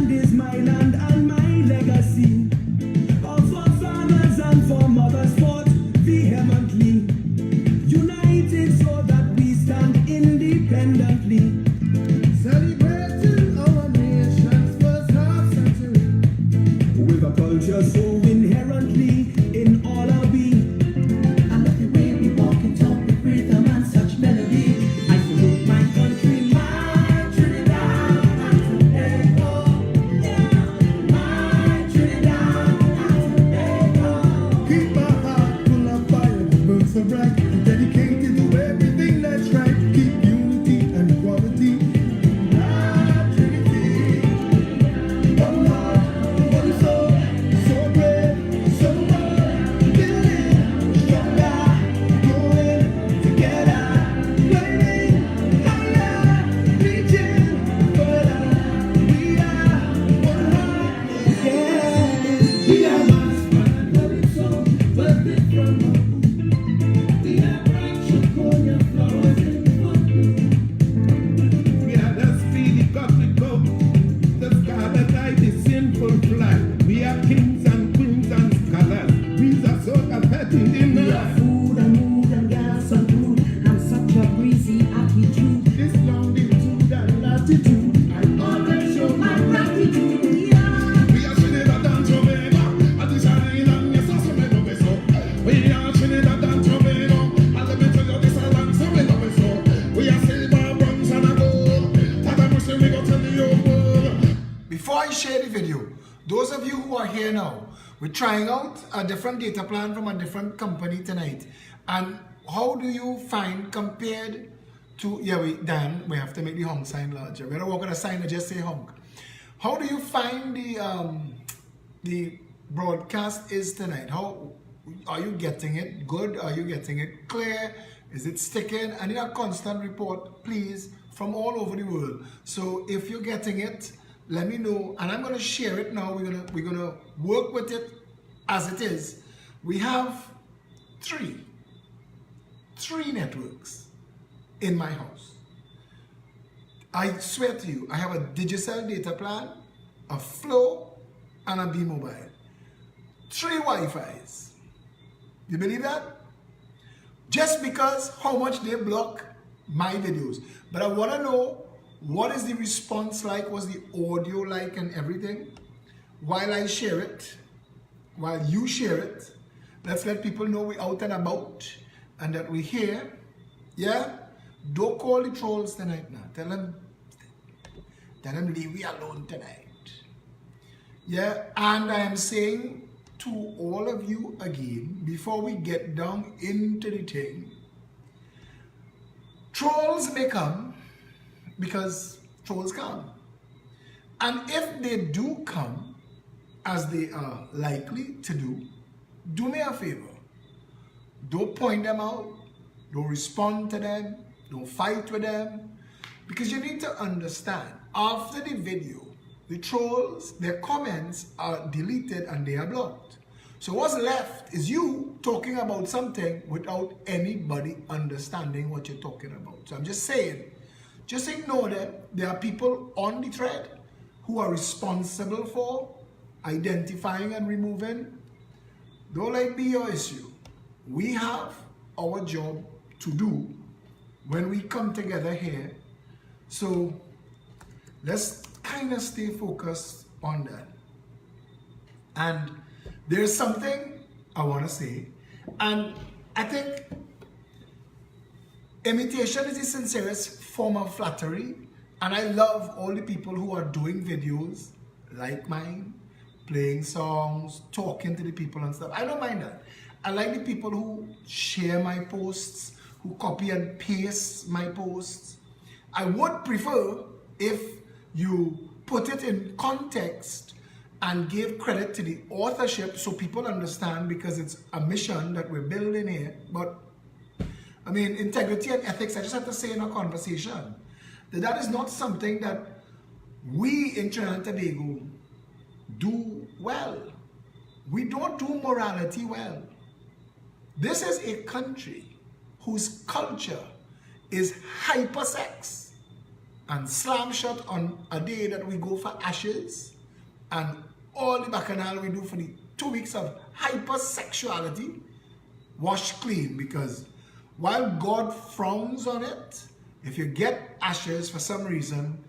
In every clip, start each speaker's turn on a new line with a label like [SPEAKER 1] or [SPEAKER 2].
[SPEAKER 1] land is my land and my legacy. All for farmers and for mothers fought vehemently, united so that we stand independently. Celebrating our nation's first half century, with a culture so inherently in all our being. I love the way we walk and talk with rhythm and such melody. I salute my country, my Trinidad and Tobago. Yeah, my Trinidad and Tobago. Keep our heart full of fire, burn so bright, and dedicated to everything that's right. Keep unity and equality. My Trinity, one heart, one soul, so brave, so bold, building stronger, growing together, learning higher, reaching further. We are one heart, yeah. We are one man, loving soul, birthed from a womb. We are bright Chaconia flowers in full bloom.
[SPEAKER 2] We are the speedy Gothic goat, the scarlet eye, the sinful flag. We are kings and queens and scholars. We are so affecting in
[SPEAKER 1] We are food and mood and gas and food and such a breezy attitude.
[SPEAKER 2] this longitude and latitude. I
[SPEAKER 1] Always show my gratitude, yeah.
[SPEAKER 2] We are Trinidad and Tobago, and this island, yes, also me love it so. We are Trinidad and Tobago, and let me tell you this island, so we love it so. We are silver, bronze, and a gold. That I'm Muslim, we go tell the whole world.
[SPEAKER 3] Before I share the video, those of you who are here now, we're trying out a different data plan from a different company tonight. And how do you find compared to, Dan, we have to make the honk sign larger. We don't work on a sign that just say honk. How do you find the broadcast is tonight? How are you getting it good? Are you getting it clear? Is it sticking? I need a constant report, please, from all over the world. So if you're getting it, let me know, and I'm gonna share it now. We're gonna work with it as it is. We have three networks in my house. I swear to you, I have a Digicel data plan, a Flow, and a B-Mobile. 3 Wi-Fis. You believe that? Just because how much they block my videos. But I want to know, what is the response like? What's the audio like and everything? While I share it, while you share it, let's let people know we're out and about and that we're here. Yeah? Don't call the trolls tonight now. Tell them leave me alone tonight. Yeah? And I am saying to all of you again, before we get down into the thing, trolls may come because trolls come. And if they do come, as they are likely to do me a favor. Don't point them out. Don't respond to them. Don't fight with them. Because you need to understand, after the video, the trolls, their comments are deleted and they are blocked. So what's left is you talking about something without anybody understanding what you're talking about. So I'm just saying, just ignore them. There are people on the thread who are responsible for identifying and removing. Don't let it be your issue. We have our job to do when we come together here. So let's kind of stay focused on that. And there's something I want to say. And I think imitation is the sincerest form of flattery. And I love all the people who are doing videos like mine, playing songs, talking to the people and stuff. I don't mind that. I like the people who share my posts, who copy and paste my posts. I would prefer if you put it in context and give credit to the authorship so people understand, because it's a mission that we're building here. But I mean, integrity and ethics, I just have to say in a conversation that that is not something that we in Trinidad and Tobago do well. We don't do morality well. This is a country whose culture is hypersex and slam shot on a day that we go for ashes. and all the bacchanal we do for the 2 weeks of hypersexuality, wash clean, because while God frowns on it, if you get ashes for some reason,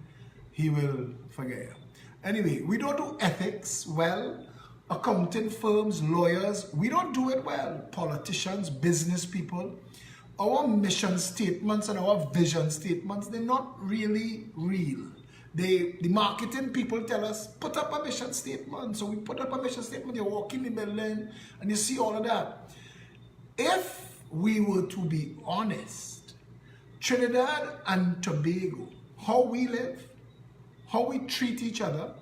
[SPEAKER 3] he will forget you. Anyway, we don't do ethics well. Accounting firms, lawyers, we don't do it well. Politicians, business people, our mission statements and our vision statements, they're not really real. The marketing people tell us, put up a mission statement. So we put up a mission statement, you walk in the building and you see all of that. If we were to be honest, Trinidad and Tobago, how we live, how we treat each other.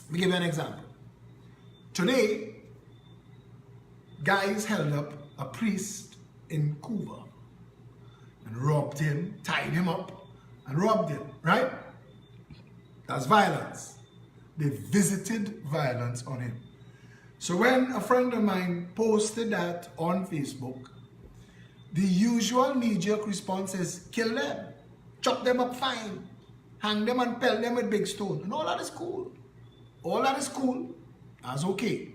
[SPEAKER 3] Let me give you an example. Today, guys held up a priest in Cuba and robbed him, tied him up and robbed him, right? That's violence. They visited violence on him. So when a friend of mine posted that on Facebook, the usual knee-jerk response is, kill them, chop them up fine, hang them and pelt them with big stone. And all that is cool. All that is cool. That's okay.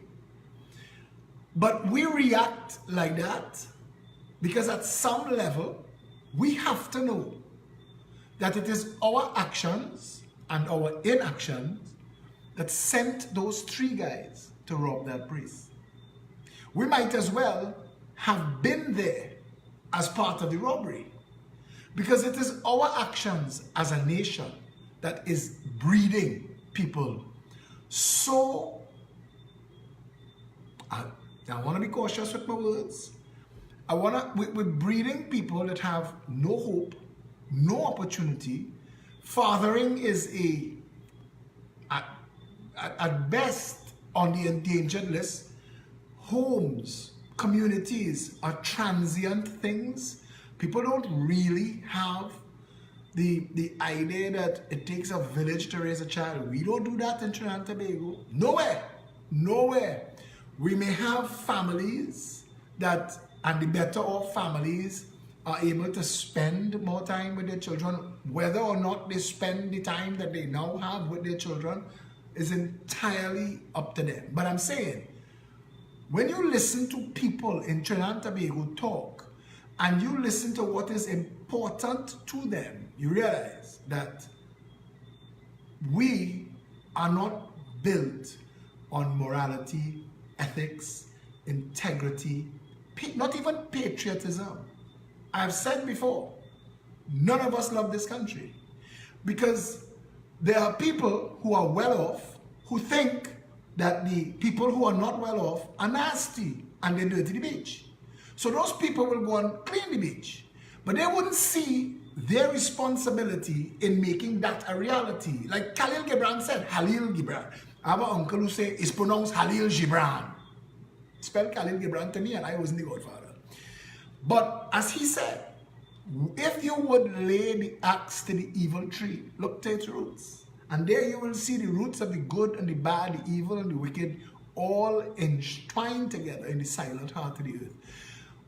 [SPEAKER 3] But we react like that because at some level, we have to know that it is our actions and our inactions that sent those 3 guys to rob that priest. We might as well have been there as part of the robbery, because it is our actions as a nation that is breeding people. So I want to be cautious with my words. We're breeding people that have no hope, no opportunity. Fathering is at best on the endangered list. Homes, communities are transient things. People don't really have the idea that it takes a village to raise a child. We don't do that in Trinidad and Tobago. Nowhere. Nowhere. We may have families that, and the better off families, are able to spend more time with their children. Whether or not they spend the time that they now have with their children is entirely up to them. But I'm saying, when you listen to people in Trinidad and Tobago talk, and you listen to what is important to them, you realize that we are not built on morality, ethics, integrity, not even patriotism. I've said before, none of us love this country because there are people who are well off who think that the people who are not well off are nasty and they dirty the beach. So those people will go and clean the beach, but they wouldn't see their responsibility in making that a reality. Like Khalil Gibran said, Halil Gibran. I have an uncle who say it's pronounced Halil Gibran. Spell Khalil Gibran to me and I wasn't the godfather. But as he said, if you would lay the axe to the evil tree, look to its roots. And there you will see the roots of the good and the bad, the evil and the wicked, all entwined together in the silent heart of the earth.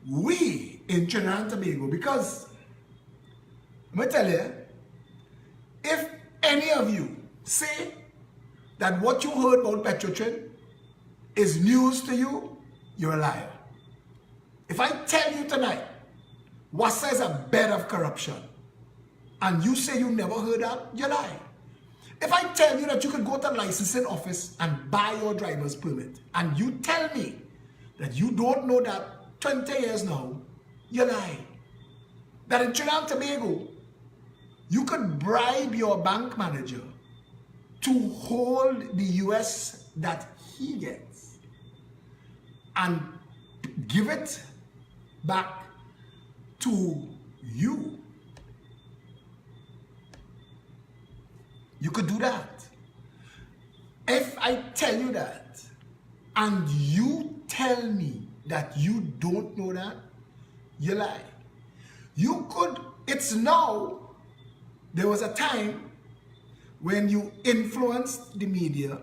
[SPEAKER 3] We in Trinidad and Tobago, because let me tell you, if any of you say that what you heard about Petrotrin is news to you, you're a liar. If I tell you tonight, Wassa is a bed of corruption, and you say you never heard that, you lie. If I tell you that you could go to the licensing office and buy your driver's permit, and you tell me that you don't know that 20 years now, you lie. That in Trinidad and Tobago, you could bribe your bank manager to hold the US that he gets and give it back to you. You could do that. If I tell you that and you tell me that you don't know that, you lie. You could, it's now, there was a time when you influenced the media,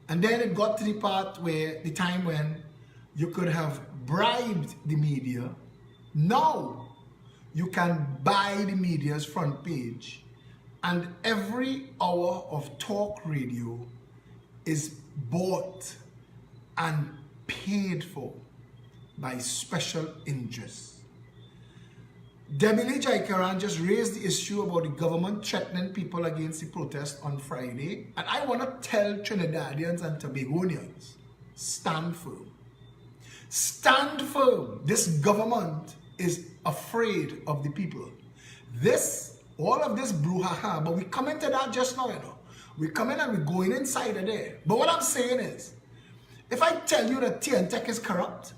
[SPEAKER 3] and then it got to the part where, the time when you could have bribed the media. Now, you can buy the media's front page And every hour of talk radio is bought and paid for by special interests. Debbie Lee Jaikaran just raised the issue about the government threatening people against the protest on Friday. And I want to tell Trinidadians and Tobagonians, stand firm. Stand firm. This government is afraid of the people. All of this brouhaha, but we come into that just now, you know. We come in and we're going inside of there. But what I'm saying is, if I tell you that TNTech is corrupt,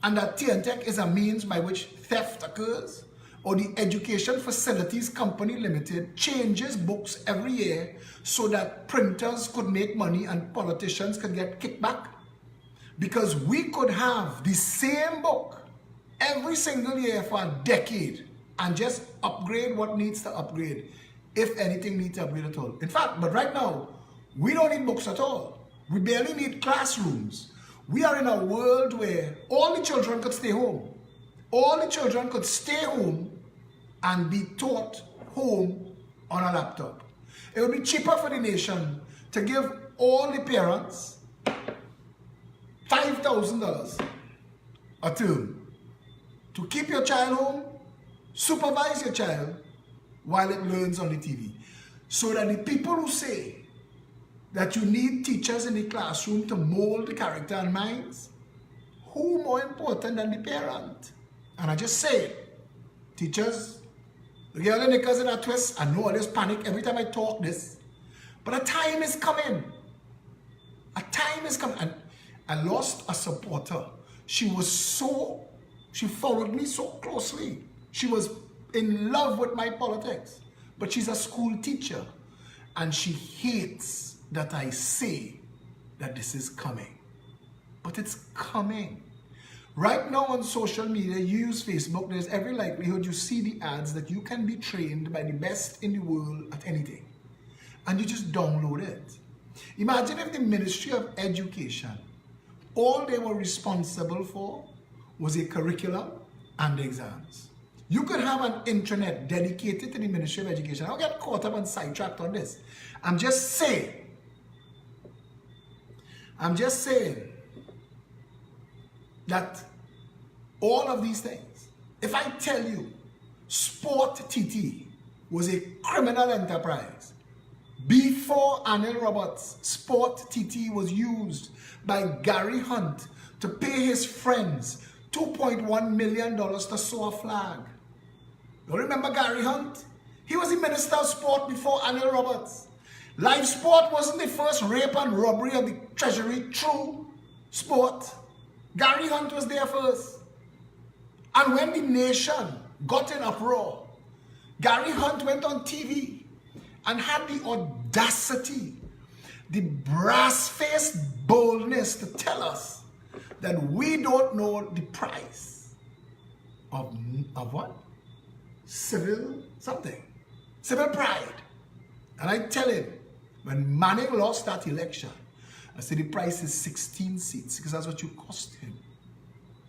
[SPEAKER 3] and that TNTech is a means by which theft occurs, or the Education Facilities Company Limited changes books every year so that printers could make money and politicians could get kickback, because we could have the same book every single year for a decade and just upgrade what needs to upgrade, if anything needs to upgrade at all. In fact, but right now, we don't need books at all. We barely need classrooms. We are in a world where all the children could stay home. All the children could stay home and be taught home on a laptop. It would be cheaper for the nation to give all the parents $5,000 a term to keep your child home, supervise your child while it learns on the TV. So that the people who say that you need teachers in the classroom to mold the character and minds, who more important than the parent? And I just say it, teachers, the girl and the cousin are twist. I know I just panic every time I talk this, but a time is coming. A time is coming. And I lost a supporter. She followed me so closely. She was in love with my politics, but she's a school teacher, and she hates that I say that this is coming. But it's coming. Right now on social media, you use Facebook, there's every likelihood you see the ads that you can be trained by the best in the world at anything. And you just download it. Imagine if the Ministry of Education, all they were responsible for was a curriculum and exams. You could have an intranet dedicated to the Ministry of Education. I don't get caught up and sidetracked on this. I'm just saying that all of these things, if I tell you Sport TT was a criminal enterprise, before Anil Roberts, Sport TT was used by Gary Hunt to pay his friends $2.1 million to sew a flag. You remember Gary Hunt? He was the Minister of Sport before Anil Roberts. Live Sport wasn't the first rape and robbery of the Treasury through sport. Gary Hunt was there first. And when the nation got in uproar, Gary Hunt went on TV and had the audacity, the brass-faced boldness to tell us that we don't know the price of what? Civil something. Civil pride. And I tell him, when Manning lost that election, I said the price is 16 seats because that's what you cost him.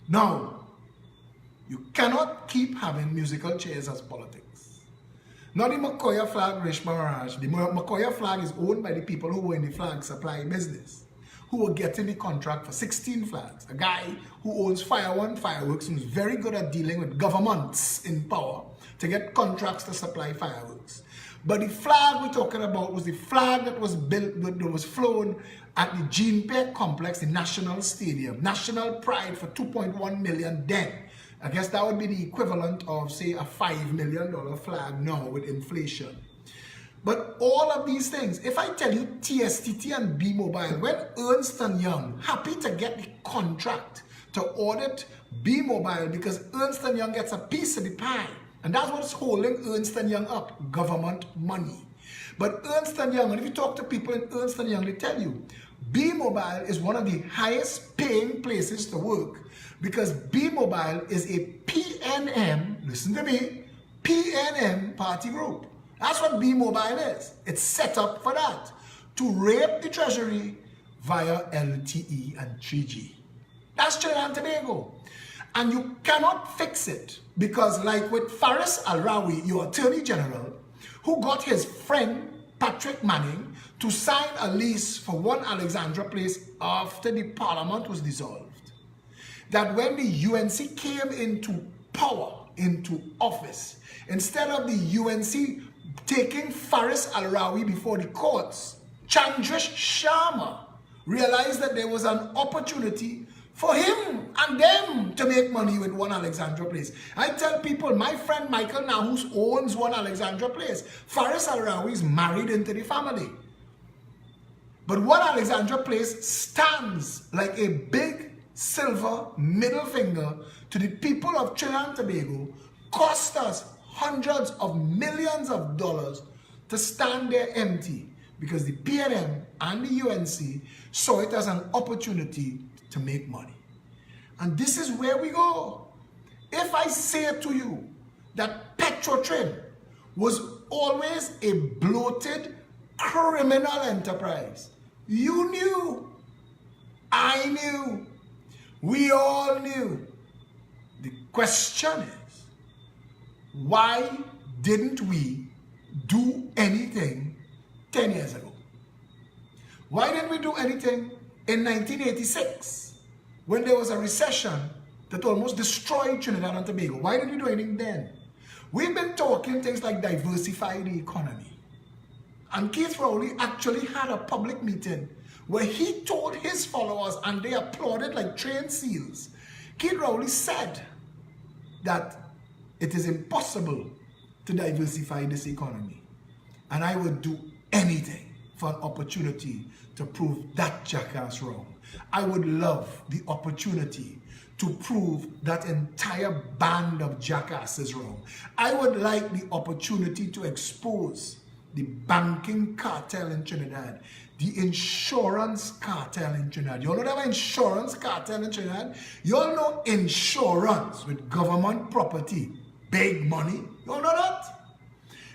[SPEAKER 3] Now, you cannot keep having musical chairs as politics. Not the Macoya flag, Reshma Maharaj. The Macoya flag is owned by the people who were in the flag supply business, who were getting the contract for 16 flags. A guy who owns Fire One Fireworks and is very good at dealing with governments in power to get contracts to supply fireworks. But the flag we're talking about was the flag that was built, that was flown at the Jean Peck Complex, the National Stadium. National pride for $2.1 million then. I guess that would be the equivalent of, say, a $5 million flag now with inflation. But all of these things, if I tell you TSTT and B-Mobile, when Ernst & Young, happy to get the contract to audit B-Mobile because Ernst & Young gets a piece of the pie. And that's what's holding Ernst & Young up, government money. But Ernst & Young, and if you talk to people in Ernst & Young, they tell you, B-Mobile is one of the highest paying places to work because B-Mobile is a PNM, listen to me, PNM party group. That's what B-Mobile is. It's set up for that, to rape the treasury via LTE and 3G. That's Trinidad and Tobago. And you cannot fix it because like with Faris Al-Rawi, your Attorney General, who got his friend Patrick Manning to sign a lease for One Alexandra Place after the parliament was dissolved. That when the UNC came into power, into office, instead of the UNC taking Faris Al-Rawi before the courts, Chandrish Sharma realized that there was an opportunity for him and them to make money with One Alexandra Place. I tell people, my friend Michael Nahus owns One Alexandra Place. Faris Al-Rawi is married into the family. But One Alexandra Place stands like a big silver middle finger to the people of Trinidad and Tobago, cost us hundreds of millions of dollars to stand there empty because the PNM and the UNC saw it as an opportunity to make money. And this is where we go. If I say to you that Petrotrin was always a bloated criminal enterprise, you knew, I knew, we all knew. The question is, why didn't we do anything 10 years ago? Why didn't we do anything in 1986 when there was a recession that almost destroyed Trinidad and Tobago? Why didn't we do anything then? We've been talking things like diversify the economy. And Keith Rowley actually had a public meeting where he told his followers, and they applauded like trained seals. Keith Rowley said that it is impossible to diversify this economy. And I would do anything for an opportunity to prove that jackass wrong. I would love the opportunity to prove that entire band of jackasses wrong. I would like the opportunity to expose the banking cartel in Trinidad, the insurance cartel in Trinidad. You all know that insurance cartel in Trinidad? You all know insurance with government property, big money. You all know that?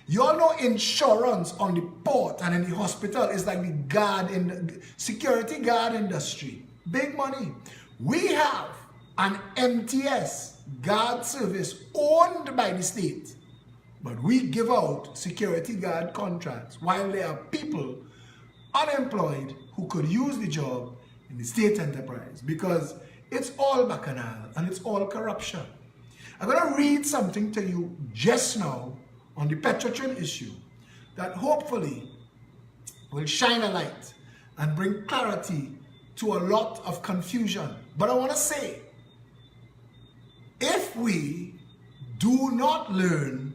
[SPEAKER 3] You all know insurance on the port and in the hospital is like the guard in the security guard industry. Big money. We have an MTS guard service owned by the state, but we give out security guard contracts while there are people unemployed who could use the job in the state enterprise because it's all bacchanal and it's all corruption. I'm going to read something to you just now on the Petrotrin issue that hopefully will shine a light and bring clarity to a lot of confusion. But I want to say, if we do not learn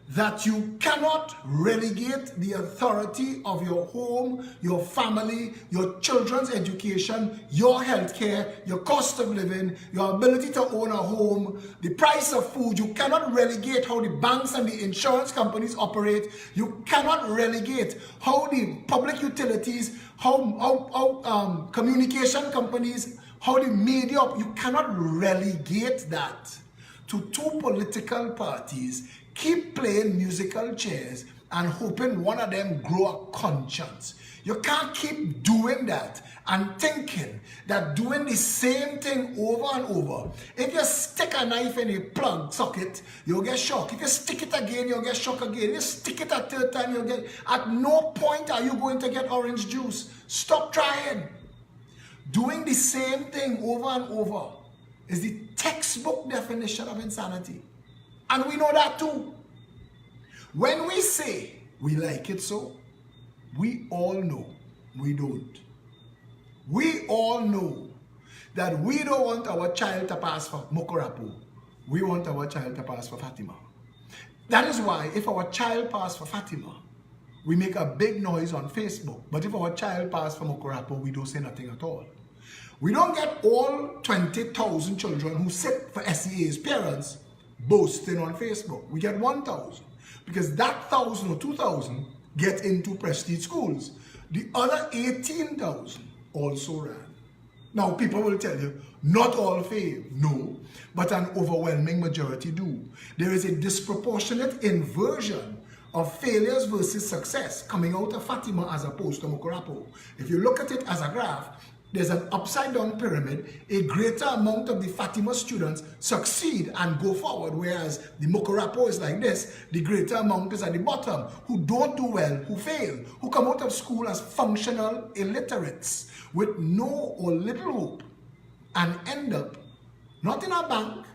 [SPEAKER 3] that you cannot relegate the authority of your home, your family, your children's education, your healthcare, your cost of living, your ability to own a home, the price of food, you cannot relegate how the banks and the insurance companies operate. You cannot relegate how the public utilities, how communication companies, how the media, you cannot relegate that to two political parties keep playing musical chairs and hoping one of them grow a conscience. You can't keep doing that and thinking that doing the same thing over and over. If you stick a knife in a plug socket, you'll get shocked. If you stick it again, you'll get shocked again. If you stick it a third time, you'll get... At no point are you going to get orange juice. Stop trying. Doing the same thing over and over is the textbook definition of insanity. And we know that too. When we say we like it so, we all know we don't. We all know that we don't want our child to pass for Mokorapo. We want our child to pass for Fatima. That is why if our child pass for Fatima, we make a big noise on Facebook. But if our child pass for Mokorapo, we don't say nothing at all. We don't get all 20,000 children who sit for SEA's parents boasting on Facebook. We get 1,000 because that 1,000 or 2,000 get into prestige schools. The other 18,000 also ran. Now people will tell you, not all fail. No, but an overwhelming majority do. There is a disproportionate inversion of failures versus success coming out of Fatima as opposed to Mokorapo. If you look at it as a graph, there's an upside down pyramid, a greater amount of the Fatima students succeed and go forward, whereas the Mokorapo is like this, the greater amount is at the bottom, who don't do well, who fail, who come out of school as functional illiterates with no or little hope and end up not in a bank,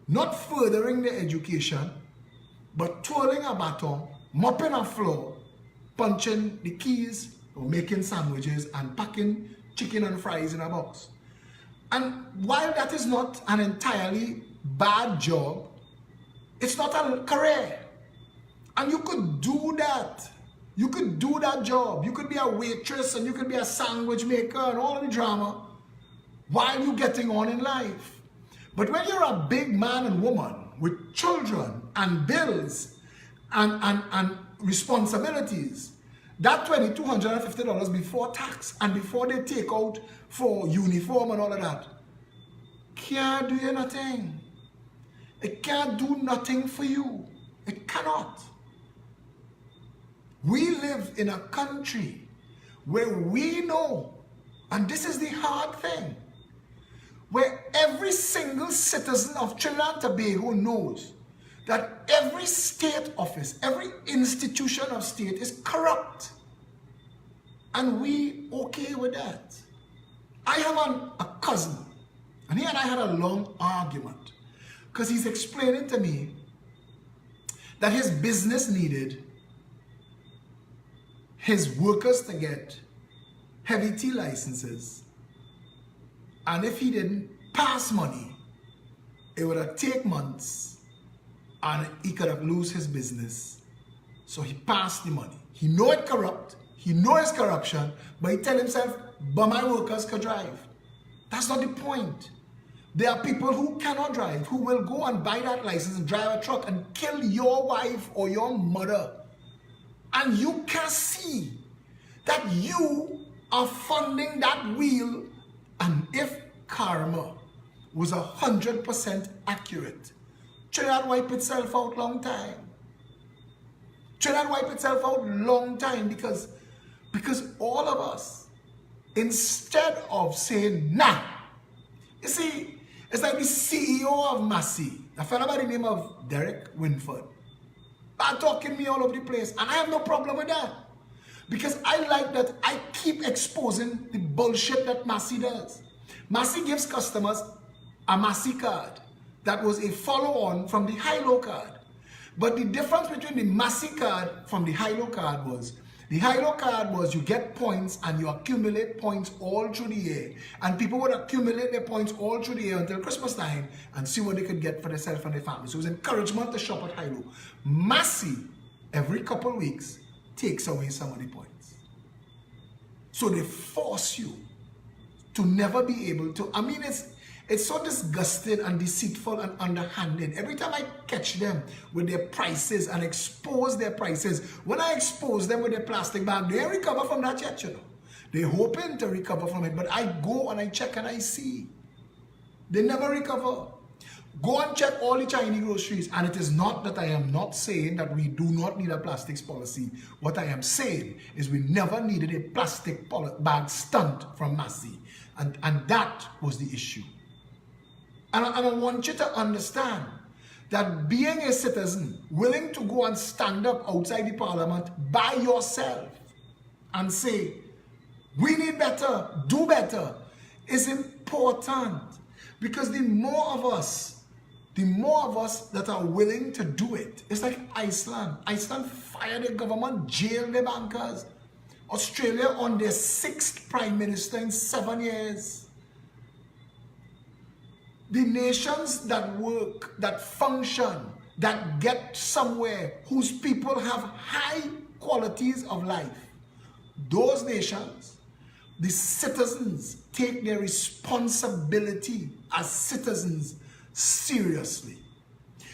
[SPEAKER 3] not furthering their education, but twirling a baton, mopping a floor, punching the keys, or making sandwiches and packing chicken and fries in a box. And while that is not an entirely bad job, it's not a career. And you could do that. You could do that job. You could be a waitress and you could be a sandwich maker and all of the drama while you're getting on in life. But when you're a big man and woman with children and bills and responsibilities, that $2,250 before tax and before they take out for uniform and all of that can't do you nothing. It can't do nothing for you. It cannot. We live in a country where we know, and this is the hard thing, where every single citizen of Trinidad and Tobago knows that every state office, every institution of state is corrupt. And we okay with that. I have a cousin, and he and I had a long argument because he's explaining to me that his business needed his workers to get heavy tea licenses. And if he didn't pass money, it would have taken months and he could have lose his business. So he passed the money. He know it corrupt, he know it's corruption, but he tell himself, but my workers could drive. That's not the point. There are people who cannot drive, who will go and buy that license and drive a truck and kill your wife or your mother. And you can see that you are funding that wheel. And if karma was 100% accurate, Trinidad wipe itself out long time. Trinidad wipe itself out long time because all of us, instead of saying, nah, you see, it's like the CEO of Massey, a fellow by the name of Derek Winford, are talking me all over the place, and I have no problem with that. Because I like that I keep exposing the bullshit that Massey does. Massey gives customers a Massey card that was a follow-on from the Hilo card. But the difference between the Massey card from the Hilo card was, the Hilo card was you get points and you accumulate points all through the year. And people would accumulate their points all through the year until Christmas time and see what they could get for themselves and their family. So it was encouragement to shop at Hilo. Massey, every couple of weeks, takes away some of the points. So they force you to never be able to, I mean, it's so disgusting and deceitful and underhanded. Every time I catch them with their prices and expose their prices, when I expose them with their plastic bag, they recover from that yet, you know. They're hoping to recover from it, but I go and I check and I see. They never recover. Go and check all the Chinese groceries, and it is not that I am not saying that we do not need a plastics policy. What I am saying is we never needed a plastic bag stunt from Massey, and that was the issue. And I want you to understand that being a citizen, willing to go and stand up outside the parliament by yourself and say, we need better, do better, is important. Because the more of us that are willing to do it, it's like Iceland. Iceland fired the government, jailed the bankers. Australia on their 6th prime minister in 7 years. The nations that work, that function, that get somewhere, whose people have high qualities of life, those nations, the citizens take their responsibility as citizens seriously.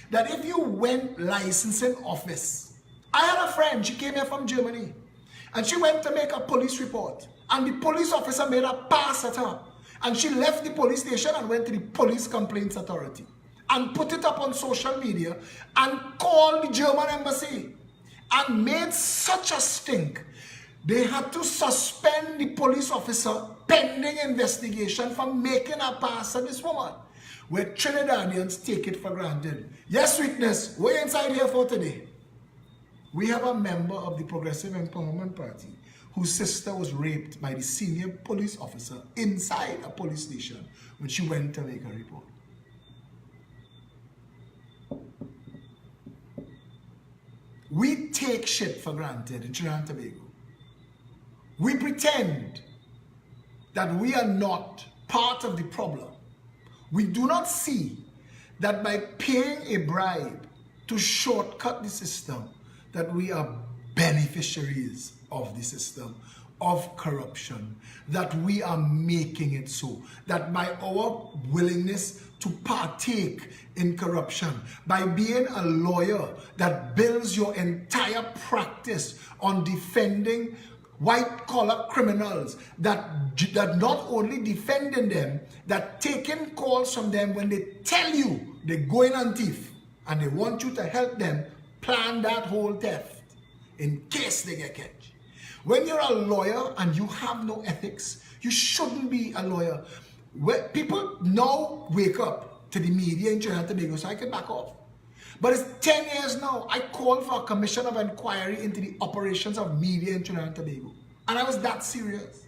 [SPEAKER 3] That if you went licensing office, I had a friend, she came here from Germany, and she went to make a police report, and the police officer made a pass at her. And she left the police station and went to the police complaints authority and put it up on social media and called the German embassy and made such a stink They had to suspend the police officer pending investigation for making a pass at this woman, where Trinidadians take it for granted. Yes, witness, we're inside here for today. We have a member of the Progressive Empowerment Party whose sister was raped by the senior police officer inside a police station when she went to make a report. We take shit for granted in Trinidad and Tobago. We pretend that we are not part of the problem. We do not see that by paying a bribe to shortcut the system, that we are beneficiaries of the system, of corruption, that we are making it so, that by our willingness to partake in corruption, by being a lawyer that builds your entire practice on defending white-collar criminals, that not only defending them, that taking calls from them when they tell you they're going on thief and they want you to help them plan that whole theft in case they get catch. When you're a lawyer and you have no ethics, you shouldn't be a lawyer. People now wake up to the media in Trinidad and Tobago, so I can back off. But it's 10 years now. I called for a commission of inquiry into the operations of media in Trinidad and Tobago. And I was that serious.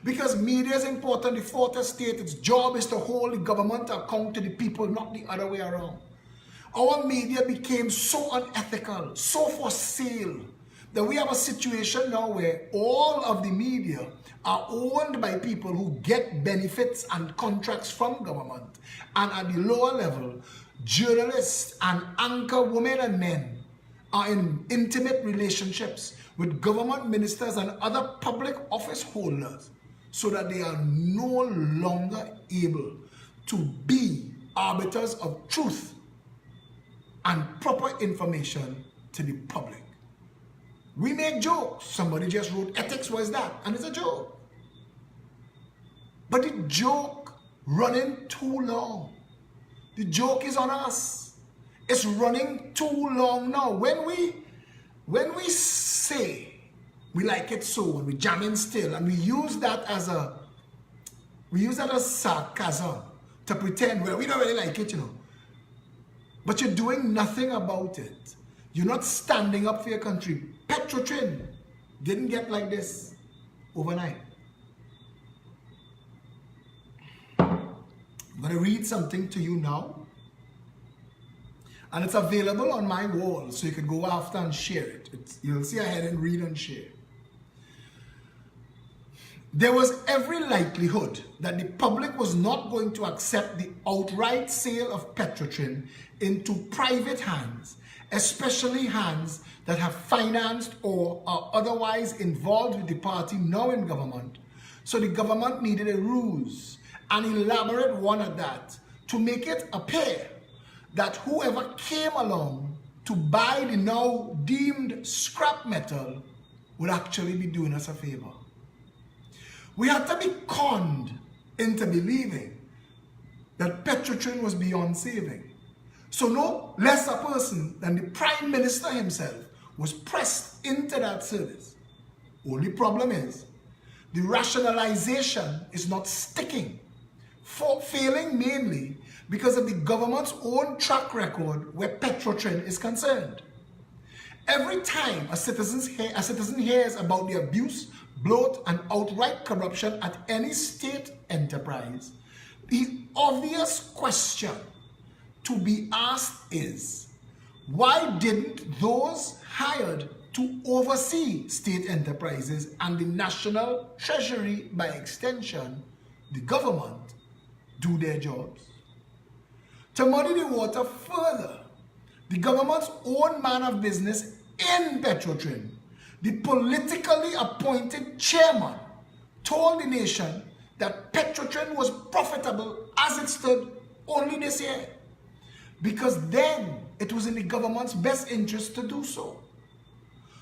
[SPEAKER 3] Because media is important. The fourth estate, its job is to hold the government account to the people, not the other way around. Our media became so unethical, so for sale, that we have a situation now where all of the media are owned by people who get benefits and contracts from government. And at the lower level, journalists and anchor women and men are in intimate relationships with government ministers and other public office holders so that they are no longer able to be arbiters of truth and proper information to the public. We make jokes. Somebody just wrote ethics, what is that? And it's a joke. But the joke running too long. The joke is on us. It's running too long now. When we say we like it so and we jamming still and we use that as sarcasm to pretend, well, we don't really like it, you know. But you're doing nothing about it. You're not standing up for your country. Petrotrin didn't get like this overnight. I'm going to read something to you now. And it's available on my wall, so you can go after and share it. You'll see ahead and read and share. There was every likelihood that the public was not going to accept the outright sale of Petrotrin into private hands, especially hands that have financed or are otherwise involved with the party now in government. So the government needed a ruse, an elaborate one at that, to make it appear that whoever came along to buy the now deemed scrap metal would actually be doing us a favor. We had to be conned into believing that Petrotrin was beyond saving. So no less a person than the Prime Minister himself was pressed into that service. Only problem is, the rationalization is not sticking, failing mainly because of the government's own track record where Petrotrin is concerned. Every time a citizen hears about the abuse, bloat, and outright corruption at any state enterprise, the obvious question to be asked is, why didn't those hired to oversee state enterprises and the national treasury, by extension, the government, do their jobs? To muddy the water further, the government's own man of business in Petrotrin, the politically appointed chairman, told the nation that Petrotrin was profitable as it stood only this year, because then it was in the government's best interest to do so.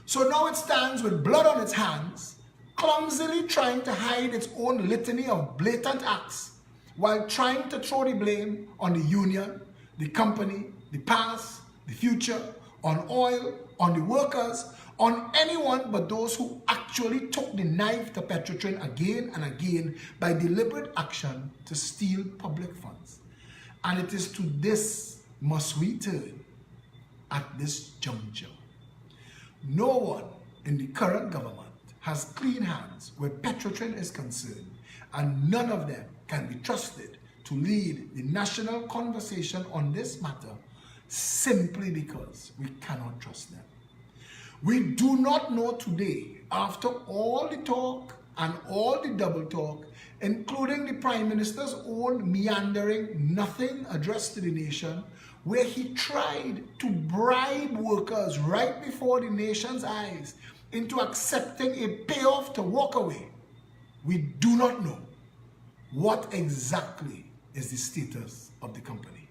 [SPEAKER 3] So now it stands with blood on its hands, clumsily trying to hide its own litany of blatant acts, while trying to throw the blame on the union, the company, the past, the future, on oil, on the workers, on anyone but those who actually took the knife to Petrotrin again and again by deliberate action to steal public funds. And it is to this must we turn at this juncture. No one in the current government has clean hands where Petrotrin is concerned, and none of them can be trusted to lead the national conversation on this matter simply because we cannot trust them. We do not know today, after all the talk and all the double talk, including the Prime Minister's own meandering nothing addressed to the nation, where he tried to bribe workers right before the nation's eyes into accepting a payoff to walk away. We do not know what exactly is the status of the company.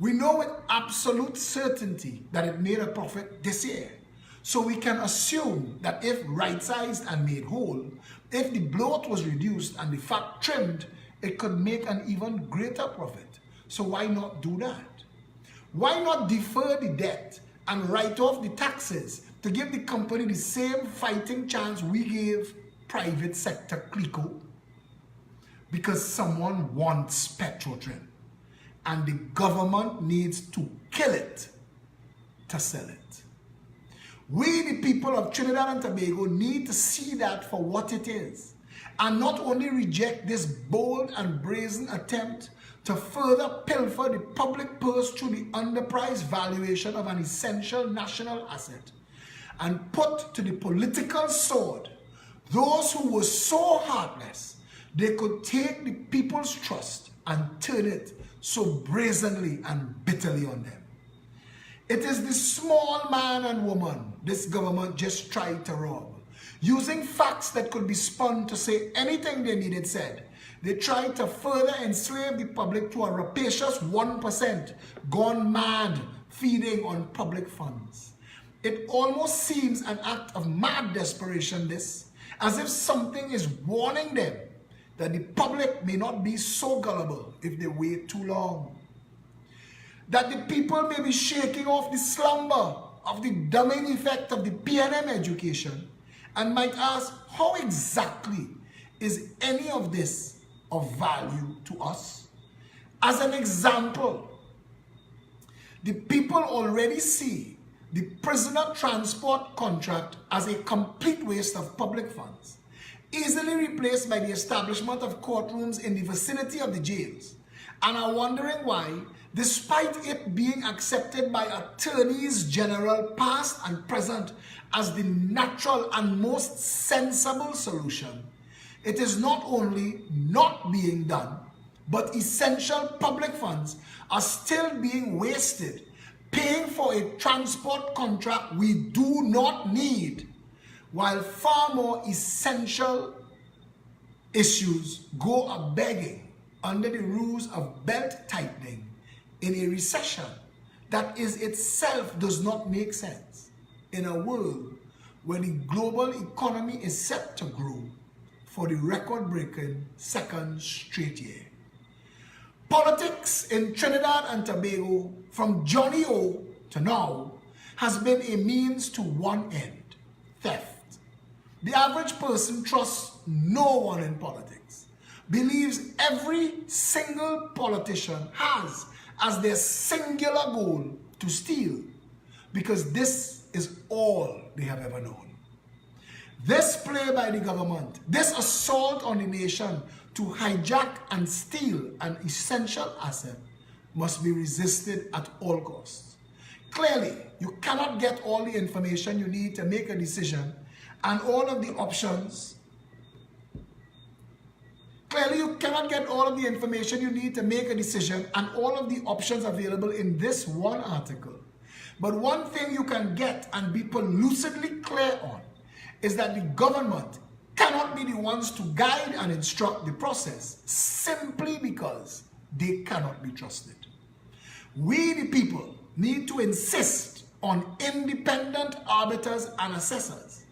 [SPEAKER 3] We know with absolute certainty that it made a profit this year. So we can assume that if right-sized and made whole, if the bloat was reduced and the fat trimmed, it could make an even greater profit. So why not do that? Why not defer the debt and write off the taxes to give the company the same fighting chance we gave private sector Clico? Because someone wants Petrotrin and the government needs to kill it to sell it. We, the people of Trinidad and Tobago, need to see that for what it is, and not only reject this bold and brazen attempt to further pilfer the public purse through the underpriced valuation of an essential national asset, and put to the political sword those who were so heartless they could take the people's trust and turn it so brazenly and bitterly on them. It is the small man and woman this government just tried to rob. Using facts that could be spun to say anything they needed said, they tried to further enslave the public to a rapacious 1% gone mad feeding on public funds. It almost seems an act of mad desperation, this, as if something is warning them that the public may not be so gullible if they wait too long. That the people may be shaking off the slumber of the dumbing effect of the PNM education and might ask, how exactly is any of this of value to us? As an example, the people already see the prisoner transport contract as a complete waste of public funds, easily replaced by the establishment of courtrooms in the vicinity of the jails, and are wondering why, despite it being accepted by attorneys general past and present as the natural and most sensible solution, it is not only not being done, but essential public funds are still being wasted paying for a transport contract we do not need, while far more essential issues go a-begging under the rules of belt tightening in a recession that is itself does not make sense in a world where the global economy is set to grow for the record-breaking second straight year. Politics in Trinidad and Tobago from Johnny O to now has been a means to one end, theft. The average person trusts no one in politics, believes every single politician has as their singular goal to steal, because this is all they have ever known. This play by the government, this assault on the nation to hijack and steal an essential asset must be resisted at all costs. Clearly, you cannot get all the information you need to make a decision and all of the options. Clearly, you cannot get all of the information you need to make a decision and all of the options available in this one article. But one thing you can get and be lucidly clear on is that the government cannot be the ones to guide and instruct the process simply because they cannot be trusted. We, the people, need to insist on independent arbiters and assessors.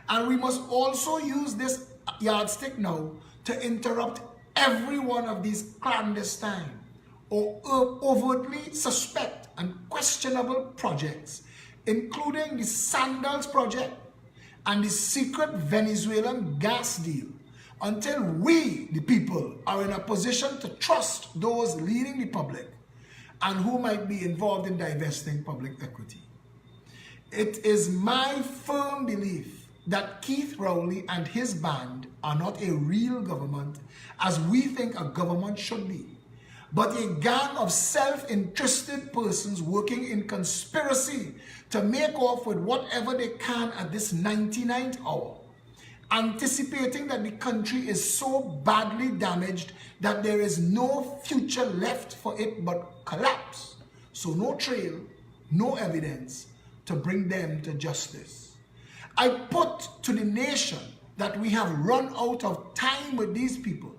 [SPEAKER 3] And we must also use this yardstick now to interrupt every one of these clandestine or overtly suspect and questionable projects including the Sandals project and the secret Venezuelan gas deal, until we, the people, are in a position to trust those leading the public and who might be involved in divesting public equity. It is my firm belief that Keith Rowley and his band are not a real government as we think a government should be, but a gang of self-interested persons working in conspiracy to make off with whatever they can at this 99th hour, anticipating that the country is so badly damaged that there is no future left for it but collapse. So no trail, no evidence to bring them to justice. I put to the nation that we have run out of time with these people,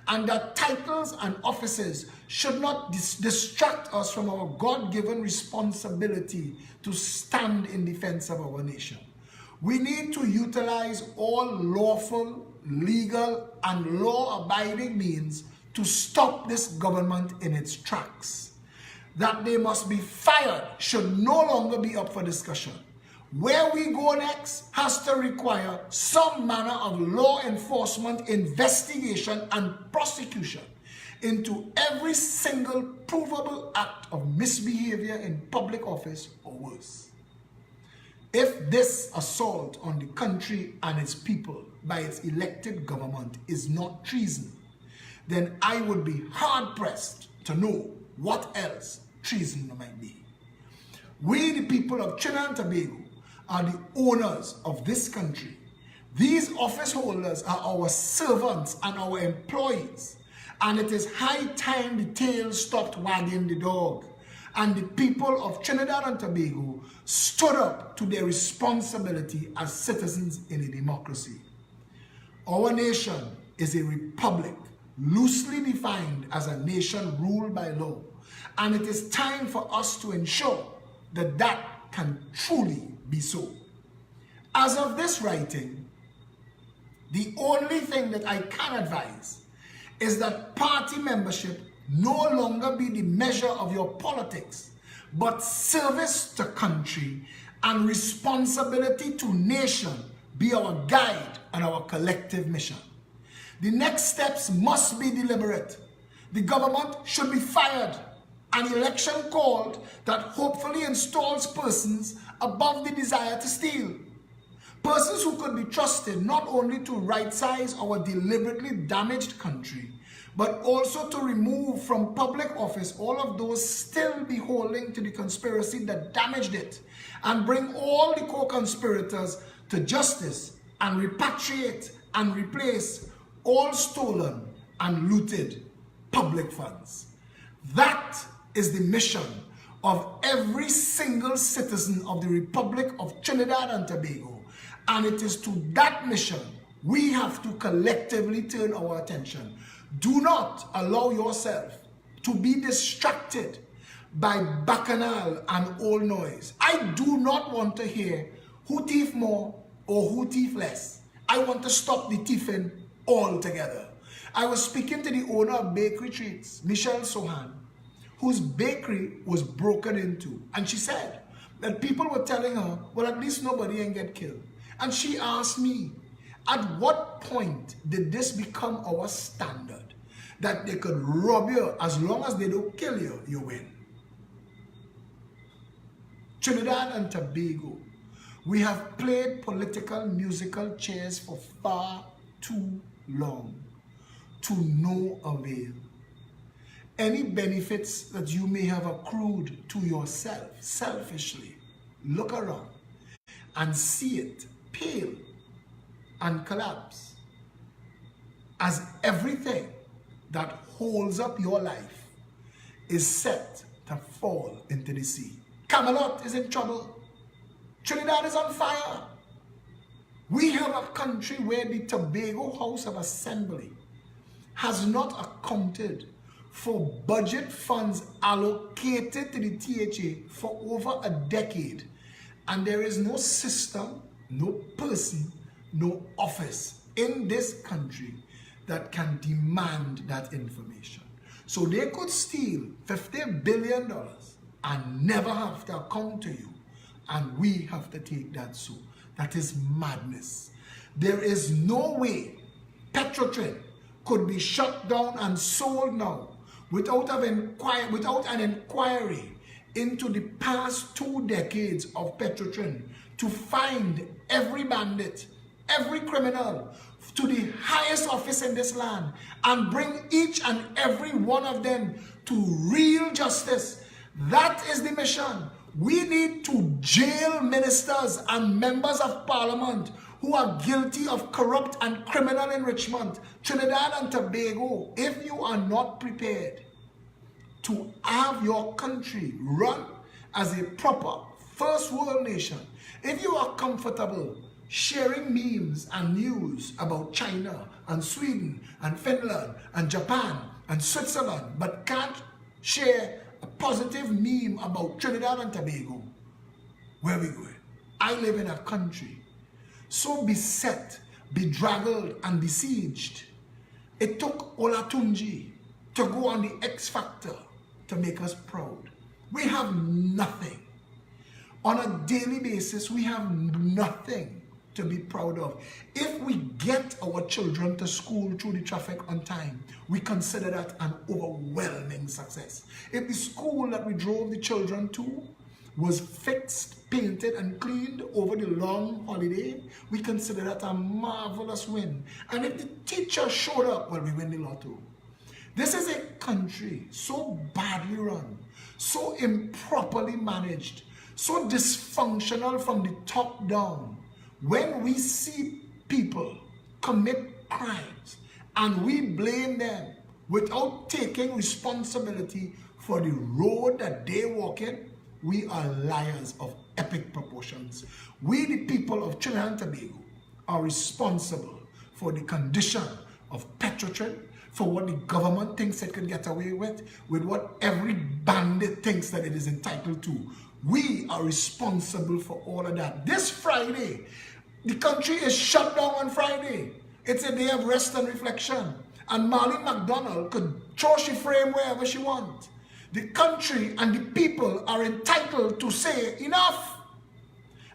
[SPEAKER 3] and that titles and offices should not distract us from our God-given responsibility to stand in defense of our nation. We need to utilize all lawful, legal, and law-abiding means to stop this government in its tracks. That they must be fired should no longer be up for discussion. Where we go next has to require some manner of law enforcement, investigation, and prosecution into every single provable act of misbehavior in public office or worse. If this assault on the country and its people by its elected government is not treason, then I would be hard-pressed to know what else treason might be. We, the people of Trinidad and Tobago, are the owners of this country. These office holders are our servants and our employees, and it is high time the tail stopped wagging the dog, and the people of Trinidad and Tobago stood up to their responsibility as citizens in a democracy. Our nation is a republic, loosely defined as a nation ruled by law, and it is time for us to ensure that that can truly be so. As of this writing, the only thing that I can advise is that party membership no longer be the measure of your politics, but service to country and responsibility to nation be our guide and our collective mission. The next steps must be deliberate. The government should be fired, an election called that hopefully installs persons above the desire to steal. Persons who could be trusted not only to right-size our deliberately damaged country, but also to remove from public office all of those still beholding to the conspiracy that damaged it, and bring all the co-conspirators to justice and repatriate and replace all stolen and looted public funds. That is the mission of every single citizen of the Republic of Trinidad and Tobago, and it is to that mission we have to collectively turn our attention. Do not allow yourself to be distracted by bacchanal and old noise. I do not want to hear who thief more or who thief less. I want to stop the thieving altogether. I was speaking to the owner of Bakery Treats, Michelle Sohan, whose bakery was broken into, and she said that people were telling her, well, at least nobody ain't get killed. And she asked me, at what point did this become our standard, that they could rob you as long as they don't kill you, you win? Trinidad and Tobago, we have played political musical chairs for far too long, to no avail. Any benefits that you may have accrued to yourself selfishly, look around and see it pale and collapse, as everything that holds up your life is set to fall into the sea. Camelot is in trouble. Trinidad is on fire. We have a country where the Tobago House of Assembly has not accounted for budget funds allocated to the THA for over a decade, and there is no system, no person, no office in this country that can demand that information. So they could steal $50 billion and never have to account to you And we have to take that so. That is madness. There is no way Petrotrin could be shut down and sold now without an inquiry into the past 2 decades of Petrotrin to find every bandit, every criminal to the highest office in this land and bring each and every one of them to real justice. That is the mission. We need to jail ministers and members of parliament who are guilty of corrupt and criminal enrichment. Trinidad and Tobago, if you are not prepared to have your country run as a proper first world nation, if you are comfortable sharing memes and news about China and Sweden and Finland and Japan and Switzerland, but can't share a positive meme about Trinidad and Tobago, where we going? I live in a country so beset, bedraggled and besieged. It took Olatunji to go on the X Factor to make us proud. We have nothing. On a daily basis, we have nothing to be proud of. If we get our children to school through the traffic on time, we consider that an overwhelming success. If the school that we drove the children to was fixed, painted, and cleaned over the long holiday, we consider that a marvelous win. And if the teacher showed up, well, we win the lotto. This is a country so badly run, so improperly managed, so dysfunctional from the top down. When we see people commit crimes and we blame them without taking responsibility for the road that they walk in, we are liars of epic proportions. We, the people of Trinidad and Tobago, are responsible for the condition of Petrotrin, for what the government thinks it can get away with what every bandit thinks that it is entitled to. We are responsible for all of that. This Friday, the country is shut down on Friday. It's a day of rest and reflection. And Marlene McDonald could throw she frame wherever she wants. The country and the people are entitled to say enough.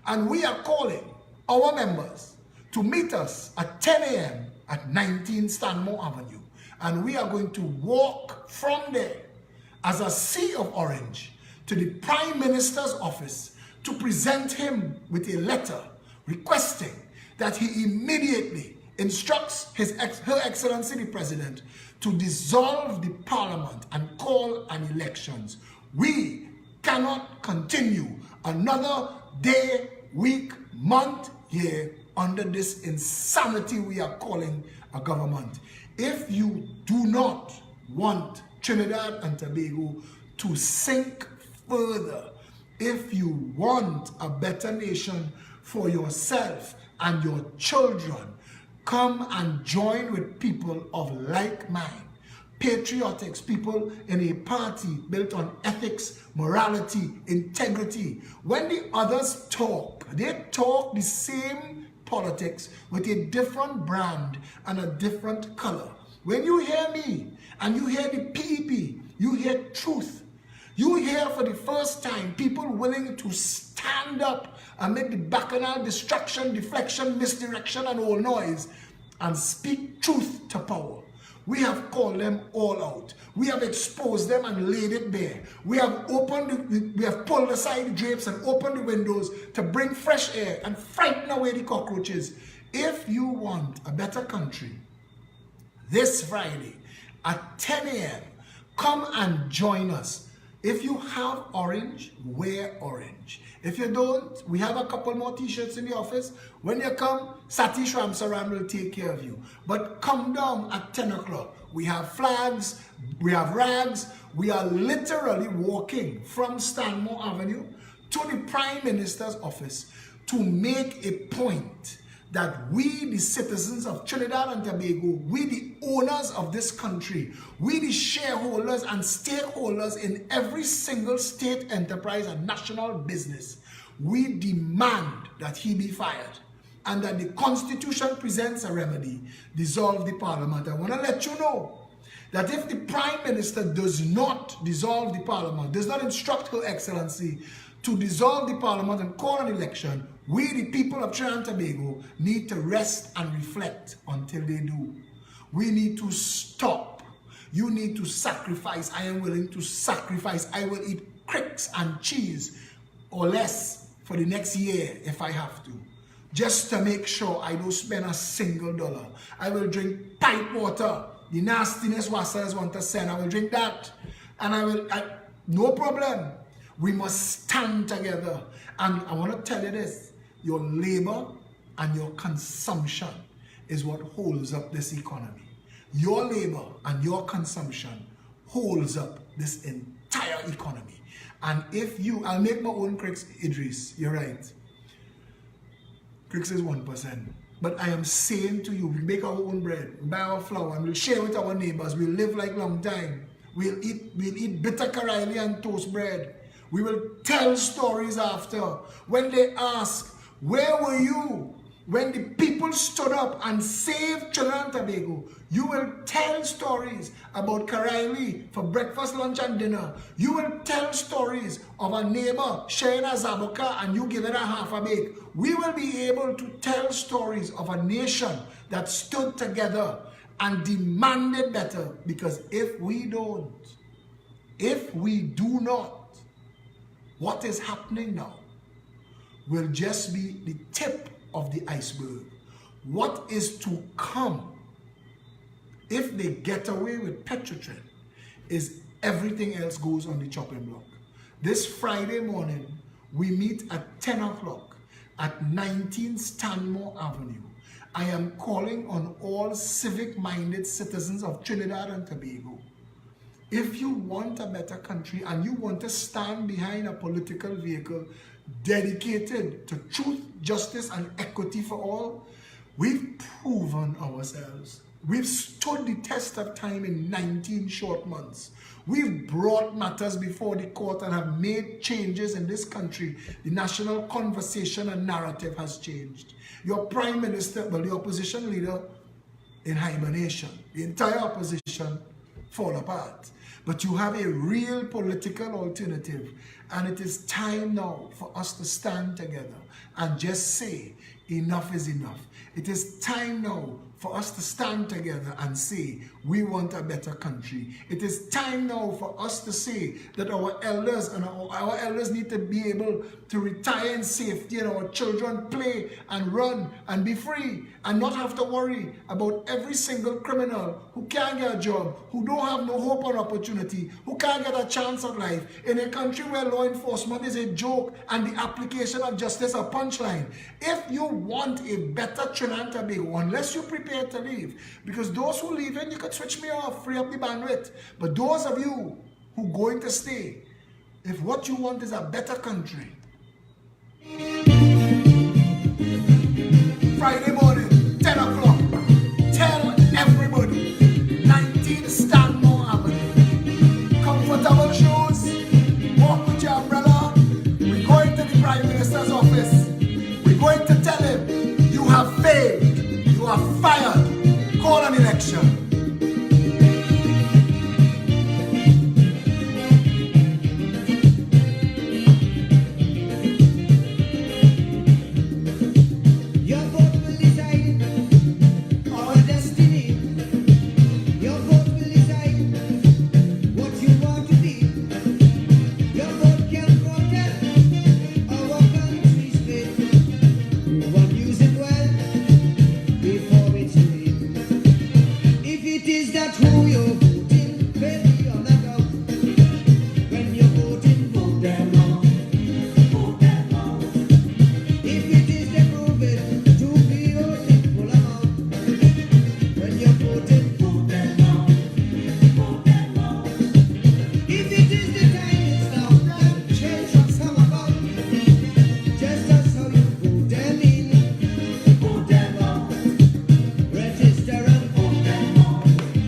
[SPEAKER 3] And we are calling our members to meet us at 10 a.m. at 19 Stanmore Avenue. And we are going to walk from there as a sea of orange to the Prime Minister's office to present him with a letter requesting that he immediately instructs Her Excellency the President to dissolve the Parliament and call an elections. We cannot continue another day, week, month, year under this insanity we are calling a government. If you do not want Trinidad and Tobago to sink further, if you want a better nation for yourself and your children, come and join with people of like mind, patriotics, people in a party built on ethics, morality, integrity. When the others talk, they talk the same politics with a different brand and a different color. When you hear me and you hear the PEP, you hear truth. You hear for the first time people willing to stand up amid the bacchanal distraction, deflection, misdirection, and all noise and speak truth to power. We have called them all out. We have exposed them and laid it bare. We have pulled aside the drapes and opened the windows to bring fresh air and frighten away the cockroaches. If you want a better country, this Friday at 10 a.m., come and join us. If you have orange, wear orange. If you don't, we have a couple more t-shirts in the office. When you come, Satish Ramsaran will take care of you. But come down at 10 o'clock. We have flags, we have rags. We are literally walking from Stanmore Avenue to the Prime Minister's office to make a point that we, the citizens of Trinidad and Tobago, we, the owners of this country, we, the shareholders and stakeholders in every single state enterprise and national business, we demand that he be fired and that the Constitution presents a remedy, dissolve the Parliament. I want to let you know that if the Prime Minister does not dissolve the Parliament, does not instruct Her Excellency to dissolve the parliament and call an election, we, the people of Trinidad and Tobago, need to rest and reflect until they do. We need to stop. You need to sacrifice. I am willing to sacrifice. I will eat cricks and cheese or less for the next year if I have to, just to make sure I don't spend a single dollar. I will drink pipe water. The nastiness Wassers want to send, I will drink that. And no problem. We must stand together. And I want to tell you this, your labor and your consumption is what holds up this economy. Your labor and your consumption holds up this entire economy. And if you, I'll make my own cricks, Idris, you're right. Cricks is 1%. But I am saying to you, we make our own bread, buy our flour, and we'll share with our neighbors. We'll live like long time. We'll eat bitter Karaili and toast bread. We will tell stories after. When they ask, where were you when the people stood up and saved Trinidad and Tobago? You will tell stories about Karaili for breakfast, lunch, and dinner. You will tell stories of a neighbor sharing a zabuka and you give it a half a bake. We will be able to tell stories of a nation that stood together and demanded better, because if we don't, if we do not, what is happening now will just be the tip of the iceberg. What is to come if they get away with Petrotrin is everything else goes on the chopping block. This Friday morning, we meet at 10 o'clock at 19 Stanmore Avenue. I am calling on all civic-minded citizens of Trinidad and Tobago. If you want a better country and you want to stand behind a political vehicle dedicated to truth, justice, and equity for all, we've proven ourselves. We've stood the test of time in 19 short months. We've brought matters before the court and have made changes in this country. The national conversation and narrative has changed. Your prime minister, well, the opposition leader in hibernation. The entire opposition fall apart. But you have a real political alternative, and it is time now for us to stand together and just say, enough is enough. It is time now for us to stand together and say, we want a better country. It is time now for us to say that our elders and our elders need to be able to retire in safety and our children play and run and be free and not have to worry about every single criminal who can't get a job, who don't have no hope or opportunity, who can't get a chance at life in a country where law enforcement is a joke and the application of justice a punchline. If you want a better Trinidad and Tobago, unless you're prepared to leave, because those who leave in, you could switch me off, free up the bandwidth. But those of you who are going to stay, if what you want is a better country, Friday morning, 10 o'clock, tell everybody, 19 Stanmore Avenue, comfortable shoes, walk with your umbrella. We're going to the Prime Minister's office. We're going to tell him, you have failed, you are fired, call an election.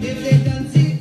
[SPEAKER 4] If they don't see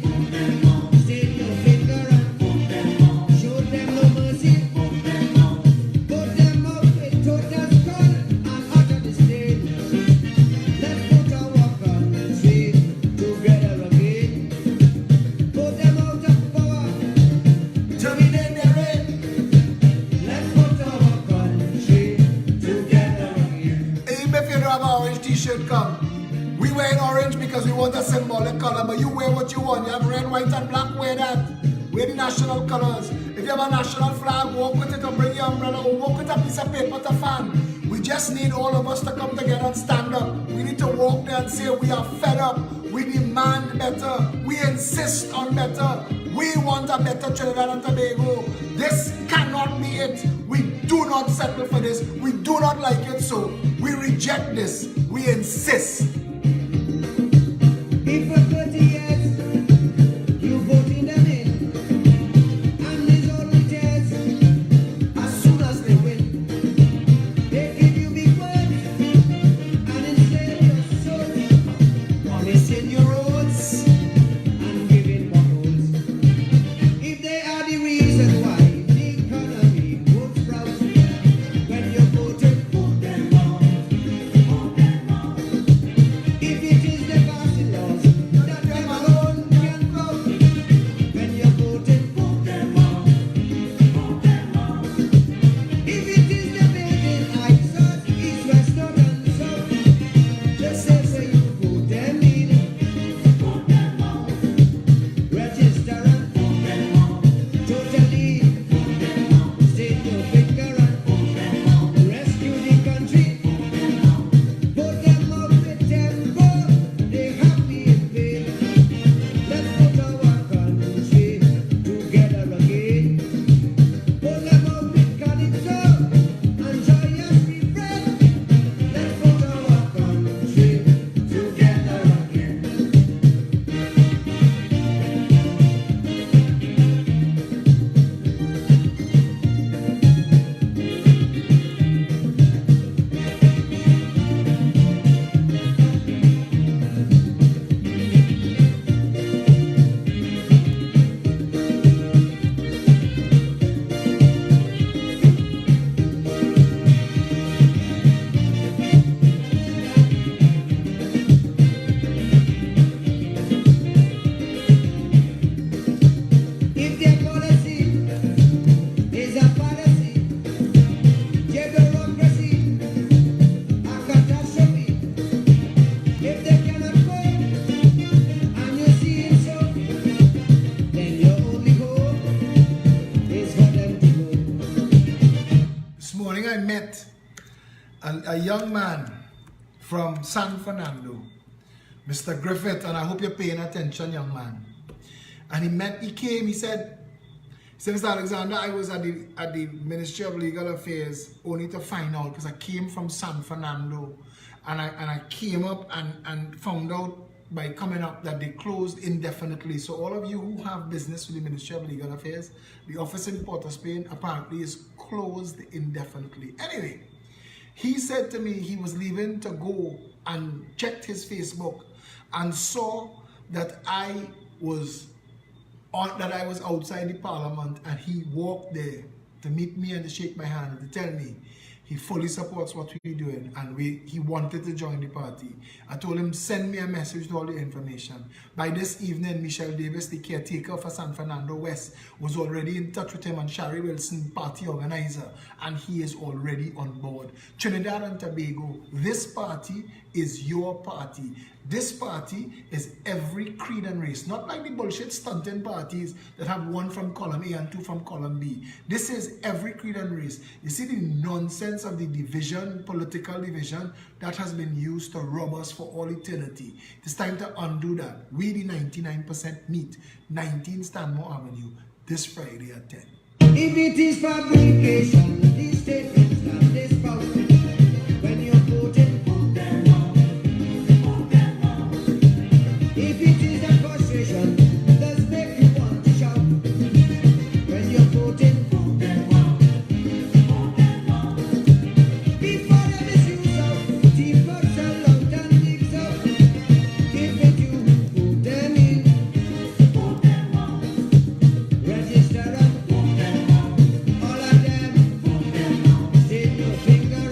[SPEAKER 3] symbolic color, but you wear what you want. You have red, white, and black, wear that. Wear the national colors. If you have a national flag, walk with it or bring your umbrella or walk with a piece of paper to fan. We just need all of us to come together and stand up. We need to walk there and say we are fed up. We demand better. We insist on better. We want a better Trinidad and Tobago. This cannot be it. We do not settle for this. We do not like it, so we reject this. We insist.
[SPEAKER 1] If for 30 years you voting them in, and these old witches, as soon as they win, they give you big words and enslave your soul, promising you roads and giving potholes. If they are the reason why the economy won't sprout, when you're voting, vote them wrong. If it is the passing laws that them alone can vote, when you're voting, vote them wrong. If it is the building heights, south, east, west, north, and south, just say you vote them in. Register and vote them wrong. Totally state your finger and rescue the country. Vote them out with tempo, they happy in vain. Let's put our country together again. Vote them out with calypso and joyous refrain. Let's put our country together again. If their policy is a fallacy, bureaucracy, a catastrophe, if they cannot vote and you see it so, then your only hope is for them to vote.
[SPEAKER 3] This morning I met a young man from San Fernando, Mr. Griffith, and I hope you're paying attention, young man. And he came, he said, Mr. Alexander, I was at the Ministry of Legal Affairs only to find out, because I came from San Fernando, and I came up and found out by coming up that they closed indefinitely. So all of you who have business with the Ministry of Legal Affairs, the office in Port of Spain apparently is closed indefinitely. Anyway, he said to me he was leaving to go and checked his Facebook and saw that I was outside the parliament, and he walked there to meet me and to shake my hand and to tell me he fully supports what we're doing, and he wanted to join the party. I told him, send me a message with all the information. By this evening, Michelle Davis, the caretaker for San Fernando West, was already in touch with him, and Shari Wilson, party organizer, and he is already on board. Trinidad and Tobago, this party is your party. This party is every creed and race, not like the bullshit stunting parties that have one from column A and two from column B. This is every creed and race. You see the nonsense of the division, political division, that has been used to rob us for all eternity. It's time to undo that. We, the 99%, meet 19 Stanmore Avenue this Friday at 10.
[SPEAKER 1] If it is fabrication, these statements that they spout, when you're voting, vote them wrong. If it is a frustration, does make you want to shout, when you're voting, vote them wrong. Before the misuse of deep cuts and long and digs out, if it you vote them in, register and all of them, state your finger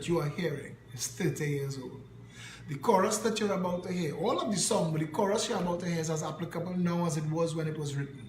[SPEAKER 3] that you are hearing is 30 years old. The chorus that you're about to hear, all of the song, but the chorus you're about to hear is as applicable now as it was when it was written.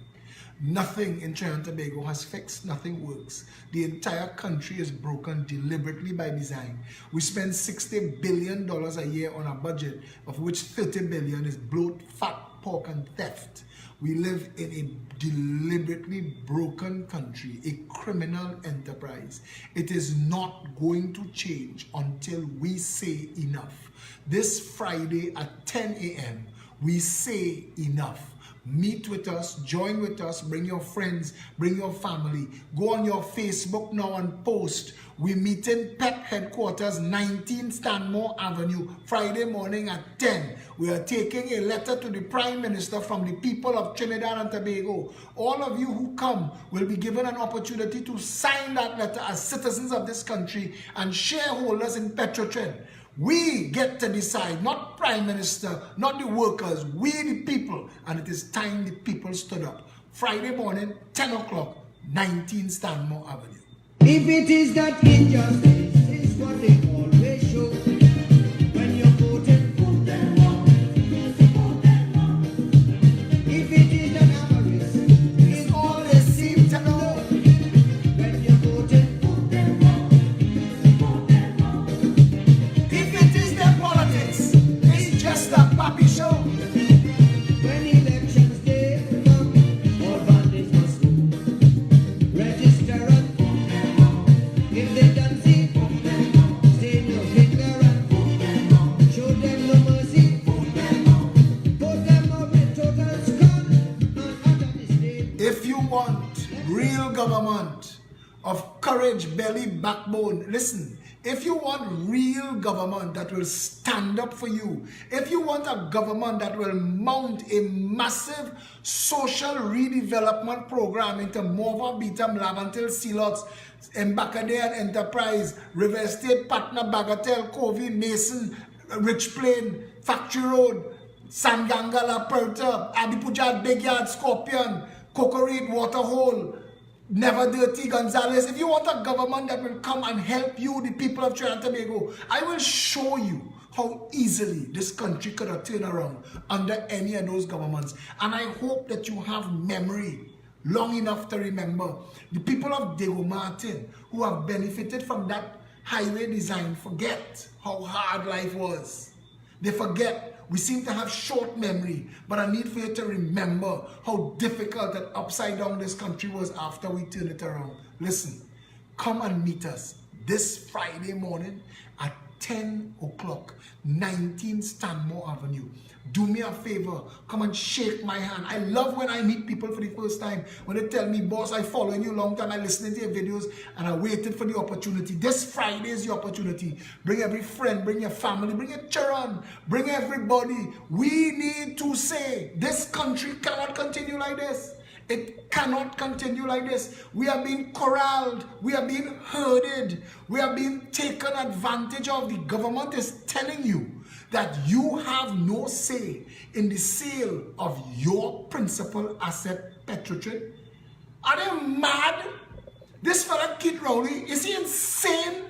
[SPEAKER 3] Nothing in Trinidad and Tobago has fixed, nothing works. The entire country is broken deliberately by design. We spend $60 billion a year on a budget, of which $30 billion is bloat, fat, pork, and theft. We live in a deliberately broken country, a criminal enterprise. It is not going to change until we say enough. This Friday at 10 a.m., we say enough. Meet with us, join with us, bring your friends, bring your family. Go on your Facebook now and post. We meet in PEP headquarters, 19 Stanmore Avenue, Friday morning at 10. We are taking a letter to the Prime Minister from the people of Trinidad and Tobago. All of you who come will be given an opportunity to sign that letter as citizens of this country and shareholders in Petrotrin. We get to decide, not Prime Minister, not the workers, we the people. And it is time the people stood up. Friday morning, 10 o'clock, 19 Stanmore Avenue.
[SPEAKER 1] If it is that injustice is what they always show, when you're voting, vote them wrong. If it is that avarice is all they seem to know, when you're voting, vote them wrong. If it is their politics, it's just a puppy show. When elections day come, all bandits must go. Register and if they don't see, stay no finger and show them no mercy. Put them up with total scorn and utter disdain.
[SPEAKER 3] If you want real government of courage, belly, backbone, listen. If you want real government that will stand up for you, if you want a government that will mount a massive social redevelopment program into Morva, Beetham, Lavantil, Sealots, Embacadere Enterprise, River Estate, Patna, Bagatelle, Covey, Mason, Rich Plain, Factory Road, Sangangala, Perta, Abipujad, Big Yard, Scorpion, Cocoreed, Waterhole, Never Dirty, Gonzales. If you want a government that will come and help you, the people of Trinidad and Tobago, I will show you how easily this country could have turned around under any of those governments. And I hope that you have memory long enough to remember the people of Diego Martin who have benefited from that highway design forget how hard life was. They forget. We seem to have short memory, but I need for you to remember how difficult and upside down this country was after we turned it around. Listen, come and meet us this Friday morning at 10 o'clock, 19 Stanmore Avenue. Do me a favor, come and shake my hand. I love when I meet people for the first time, when they tell me, boss, I following you a long time, I listening to your videos, and I waited for the opportunity. This Friday is the opportunity. Bring every friend, bring your family, bring your children, bring everybody. We need to say, this country cannot continue like this. It cannot continue like this. We are being corralled. We are being herded. We are being taken advantage of. The government is telling you that you have no say in the sale of your principal asset, Petrotrin. Are they mad? This fella, Kid Rowley, is he insane?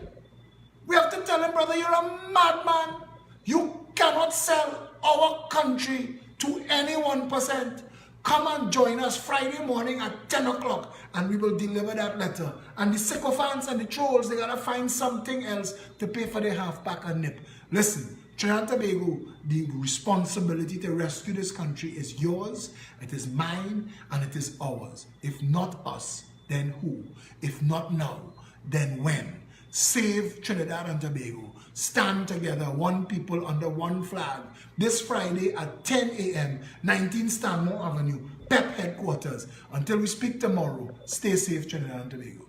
[SPEAKER 3] We have to tell him, brother, you're a madman. You cannot sell our country to any 1%. Come and join us Friday morning at 10 o'clock and we will deliver that letter. And the sycophants and the trolls, they gotta find something else to pay for their half-pack and nip. Listen, Trinidad and Tobago, the responsibility to rescue this country is yours, it is mine, and it is ours. If not us, then who? If not now, then when? Save Trinidad and Tobago. Stand together, one people under one flag. This Friday at 10 a.m., 19 Stanmore Avenue, PEP headquarters. Until we speak tomorrow, stay safe, Trinidad and Tobago.